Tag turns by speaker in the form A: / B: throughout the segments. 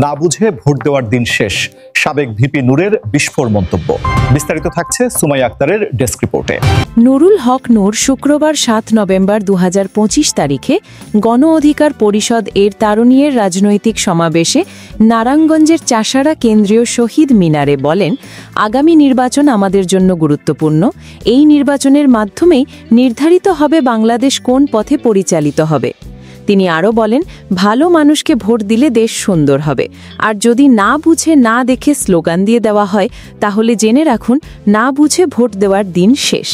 A: না বুঝে ভোট দেওয়ার দিন শেষ, সাবেক ভিপি নূরের বিস্ফোরক মন্তব্য। বিস্তারিত থাকছে সুমাইয়া আক্তারের ডেস্ক রিপোর্টে।
B: নুরুল হক নূর শুক্রবার 7 নভেম্বর 2025 তারিখে গণ অধিকার পরিষদ এর তারুণ্যের রাজনৈতিক সমাবেশে নারায়ণগঞ্জের চাষাড়া কেন্দ্রীয় শহীদ মিনারে বলেন, আগামী নির্বাচন আমাদের জন্য গুরুত্বপূর্ণ। এই নির্বাচনের মাধ্যমেই নির্ধারিত হবে বাংলাদেশ কোন পথে পরিচালিত হবে। তিনি আরও বলেন, ভালো মানুষকে ভোট দিলে দেশ সুন্দর হবে, আর যদি না বুঝে না দেখে স্লোগান দিয়ে দেওয়া হয় তাহলে জেনে রাখুন, না বুঝে ভোট দেওয়ার দিন শেষ।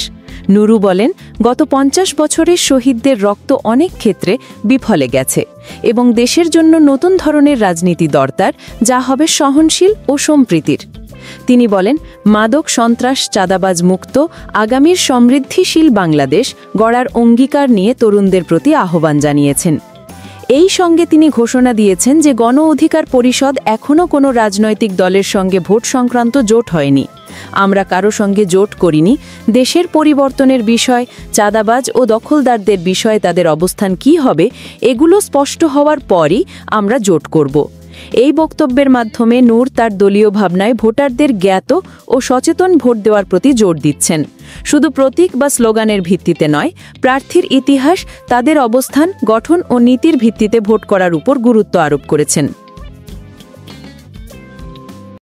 B: নুরু বলেন, গত 50 বছরের শহীদদের রক্ত অনেক ক্ষেত্রে বিফলে গেছে এবং দেশের জন্য নতুন ধরনের রাজনীতি দরকার, যা হবে সহনশীল ও সম্প্রীতির। তিনি বলেন, মাদক সন্ত্রাস চাঁদাবাজ মুক্ত আগামীর সমৃদ্ধিশীল বাংলাদেশ গড়ার অঙ্গীকার নিয়ে তরুণদের প্রতি আহ্বান জানিয়েছেন। এই সঙ্গে তিনি ঘোষণা দিয়েছেন যে গণ অধিকার পরিষদ এখনও কোনো রাজনৈতিক দলের সঙ্গে ভোট সংক্রান্ত জোট হয়নি। আমরা কারো সঙ্গে জোট করিনি। দেশের পরিবর্তনের বিষয়, চাঁদাবাজ ও দখলদারদের বিষয়ে তাদের অবস্থান কী হবে, এগুলো স্পষ্ট হওয়ার পরই আমরা জোট করব। এই বক্তব্যের মাধ্যমে নূর তার দলীয় ভাবনায় ভোটারদের জ্ঞাত ও সচেতন ভোট দেওয়ার প্রতি জোর দিচ্ছেন। শুধু প্রতীক বা স্লোগানের ভিত্তিতে নয়, প্রার্থীর ইতিহাস, তাদের অবস্থান, গঠন ও নীতির ভিত্তিতে ভোট করার উপর গুরুত্ব আরোপ করেছেন।